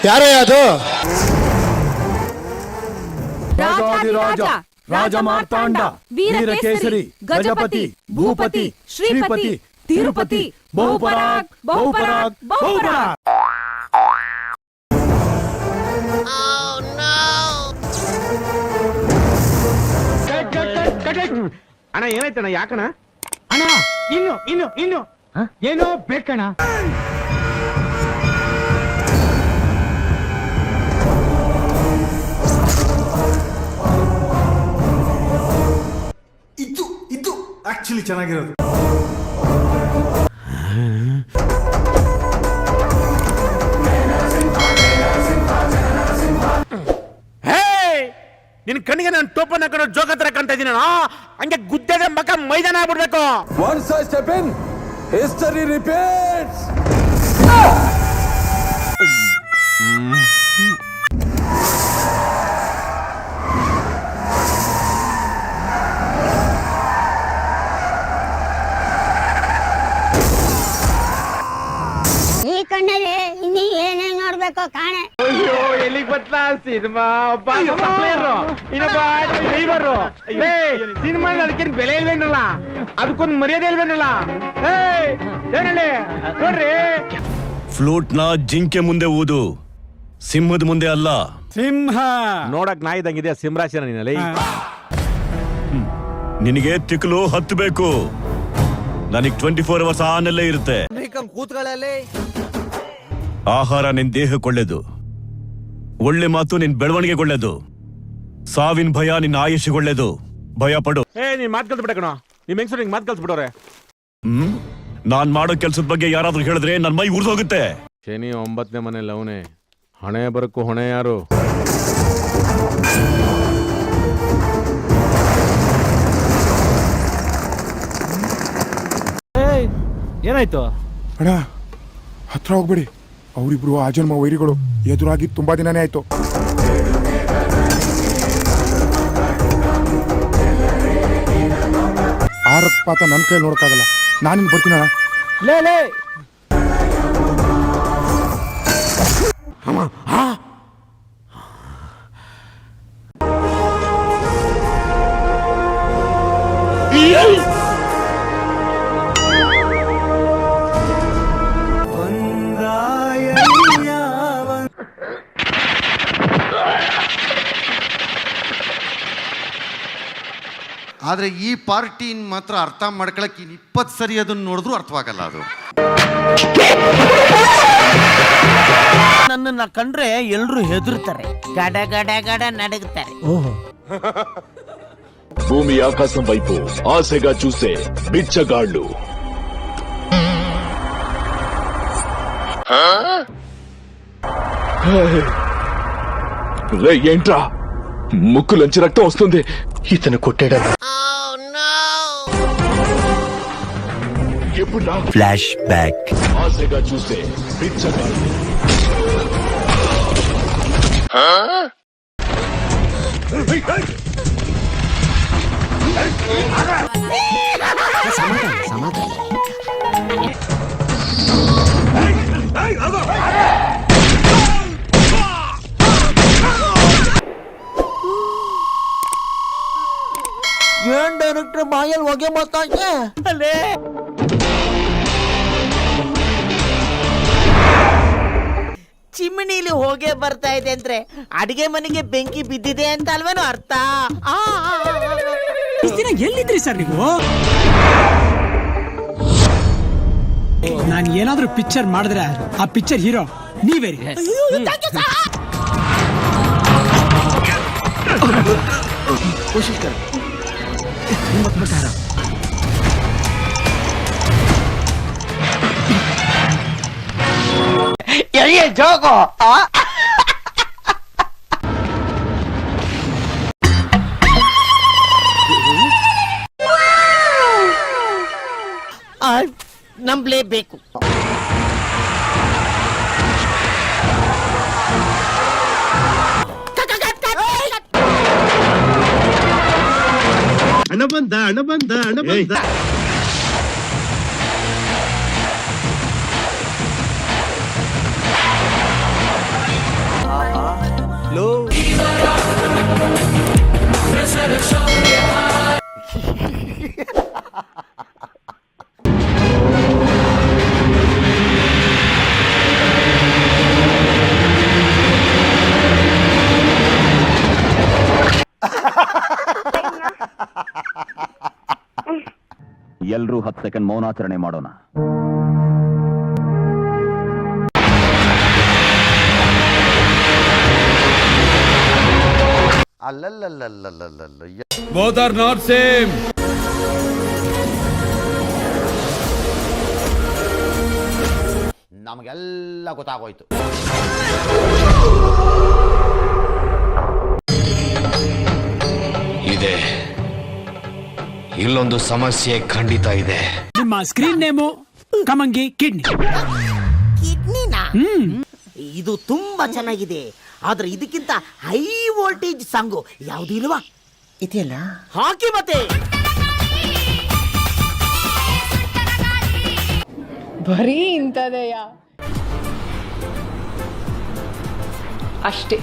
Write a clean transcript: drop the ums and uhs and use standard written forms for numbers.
ಯಾರೇ ಅದು? ರಾಜಾಧಿರಾಜ ರಾಜ ಮಾರ್ತಾಂಡ ವೀರಕೇಸರಿ ಗಜಪತಿ ಭೂಪತಿ ಶ್ರೀಪತಿ ತಿರುಪತಿ ಬಹುಪರಾಗ್ ಬಹುಪರಾಗ್ ಬಹುಪರಾಗ್. ಅಣ್ಣ ಏನಾಯ್ತಣ್ಣ? ಯಾಕಣ ಅಣ್ಣ? ಇನ್ನು ಏನೋ ಬೇಕಣ್ಣ. ಇದು ಆಕ್ಚುಲಿ ಚೆನ್ನಾಗಿರೋದು. ನಿನ್ ಕಣ್ಣಿಗೆ ನಾನು ಟೋಪನ್ ಹಾಕೊಂಡು ಜೋಗ ಹತ್ರ ಕಾಣ್ತಾ ಇದೀನ. ಹಂಗೆ ಗುದ್ದೆಗೆ ಮಕ್ಕ ಮೈದಾನ ಆಗ್ಬಿಡ್ಬೇಕು. Once I step in, history repeats. ಈ ಕಣ್ಣಲ್ಲಿ ಇನ್ನೀ ಏನೇನ್ ನೋಡ್ಬೇಕು ಕಾಣೆ. ಅಯ್ಯೋ ಎಲ್ಲಿಗೆ ಬತ್ಲಾ ಸಿನಿಮಾ ಸಿನಿಮಾ ಅದಕ್ಕೇನು ಬೆಲೆ ಇಲ್ವೇನಲ್ಲ, ಅದಕ್ಕೊಂದು ಮರ್ಯಾದೆ ಇಲ್ವೇನಲ್ಲ. ಏನಲ್ಲಿ ನೋಡ್ರಿ, ಫ್ಲೂಟ್ ನ ಜಿಂಕೆ ಮುಂದೆ ಊದು, ಸಿಂಹದ ಮುಂದೆ ಅಲ್ಲ. ಸಿಂಹ ನೋಡಕ್ ನಾಯಿ ಇದ್ದಂಗಿದೆ ಸಿಂಹರಾಶಿನ ನೀನಲ್ಲಿ. ನಿನಗೆ ತಿಕ್ಕಲು ಹತ್ತಬೇಕು. ನನಗೆ 24 ಅವರ್ಸ್ ಆನಲ್ಲೇ ಇರುತ್ತೆ. ಆಹಾರ ನಿನ್ ದೇಹಕ್ಕೆ ಒಳ್ಳೇದು, ಒಳ್ಳೆ ಮಾತು ನಿನ್ ಬೆಳವಣಿಗೆ ಒಳ್ಳೇದು, ಸಾವಿನ ಭಯ ನಿನ್ನ ಆಯುಷ್ಗೆ ಒಳ್ಳೇದು. ಭಯ ಪಡು. ನೀನ್ ಮಾತು ಕಲ್ತ್ ಬಿಡಕಣ. ನಿಮ್ ಹೆಂಗ್ಸರು ನಿಂಗೆ ಮಾತು ಕಲ್ಸ್ಬಿಡೋರೆ. ನಾನ್ ಮಾಡೋ ಕೆಲ್ಸದ ಬಗ್ಗೆ ಯಾರಾದ್ರೂ ಹೇಳಿದ್ರೆ ನನ್ ಮೈ ಉರ್ದೋಗುತ್ತೆ. ಶನಿ 9ನೇ ಮನೇಲಿ ಅವನೇ. ಹಣೆ ಬರಕ್ಕೂ ಹೊಣೆ ಯಾರು? ಏನಾಯ್ತು ಅಣ್ಣ ಹತ್ರ ಹೋಗ್ಬೇಡಿ, ಅವರಿಬ್ರು ಆಜನ್ಮ ವೈರಿಗಳು. ಎದುರಾಗಿ ತುಂಬಾ ದಿನನೇ ಆಯ್ತು. ಆ ರಕ್ತಪಾತ ನನ್ನ ಕೈ ನೋಡಕ್ಕಾಗಲ್ಲ. ನಾನಿನ್ ಬರ್ತೀನ. ಲೇ ಆದರೆ ಈ ಪಾರ್ಟಿನ ಮಾತ್ರ ಅರ್ಥ ಮಾಡ್ಕೊಳಕ್ಕೆ 20 ಸರಿ ಅದನ್ನ ನೋಡಿದ್ರು ಅರ್ಥವಾಗಲ್ಲ. ಅದು ನನ್ನನ್ನ ಕಂಡ್ರೆ ಎಲ್ರು ಹೆದರ್ತಾರೆ, ಗಡ ಗಡ ಗಡ ನಡಗುತ್ತಾರೆ. భూమి ఆకాశం వైపు ఆశగా చూసే బిచ్చగాళ్ళు. రే ఏంట్రా, ముక్కులోంచి రక్తం వస్తుంది. ఇతను కొట్టాడా? ఎప్పుడు ఫ్లాష్ బ్యాక్. ఆశగా చూసే బిచ్చగాళ్ళు. ಏನ್ ಡೈರೆಕ್ಟರ್ ಬಾಯಲ್ಲಿ ಹೊಗೆ ಬರ್ತಾಯ್ತೆ ಅಲ್ಲೇ. ಚಿಮ್ಮಿನಿಲಿ ಹೋಗೆ ಬರ್ತಾ ಇದೆ ಅಂದ್ರೆ ಅಡಿಗೆ ಮನೆಗೆ ಬೆಂಕಿ ಬಿದ್ದಿದೆ ಅಂತ ಅಲ್ವೇನೋ ಅರ್ಥ. ಎಲ್ಲಿದ್ರಿ ಸರ್ ನೀವು? ನಾನು ಏನಾದ್ರೂ ಪಿಕ್ಚರ್ ಮಾಡಿದ್ರೆ ಆ ಪಿಕ್ಚರ್ ಹೀರೋ ನೀವೇ. ಜೋಗೋ ನಂಬಲೇಬೇಕು. ಹಣ ಬಂದ. ಎಲ್ರೂ 10 ಸೆಕೆಂಡ್ ಮೌನಾಚರಣೆ ಮಾಡೋಣ. ಅಲ್ಲಲ್ಲಲ್ಲಲ್ಲಲ್ಲಲ್ಲ ಬೋತ್ ಆರ್ ನಾಟ್ ಸೇಮ್. ನಮಗೆಲ್ಲ ಗೊತ್ತಾಗೋಯ್ತು. ಇದೆ, ಇಲ್ಲೊಂದು ಸಮಸ್ಯೆ ಖಂಡಿತ ಇದೆ. ನಿಮ್ಮ ಸ್ಕ್ರೀನ್ ನೇಮು ಕಮಂಗಿ ಕಿಡ್ನಿ. ಕಿಡ್ನಿನಾ? ಇದು ತುಂಬಾ ಚೆನ್ನಾಗಿದೆ. ಆದ್ರೆ ಇದಕ್ಕಿಂತ ಹೈ ವೋಲ್ಟೇಜ್ ಸಾಂಗು ಯಾವ್ದು ಇಲ್ವಾ? ಇದೆಯಲ್ಲ, ಹಾಕಿ ಮತ್ತೆ. ಬರೀ ಇಂಥದೆಯಾ? ಅಷ್ಟೇ.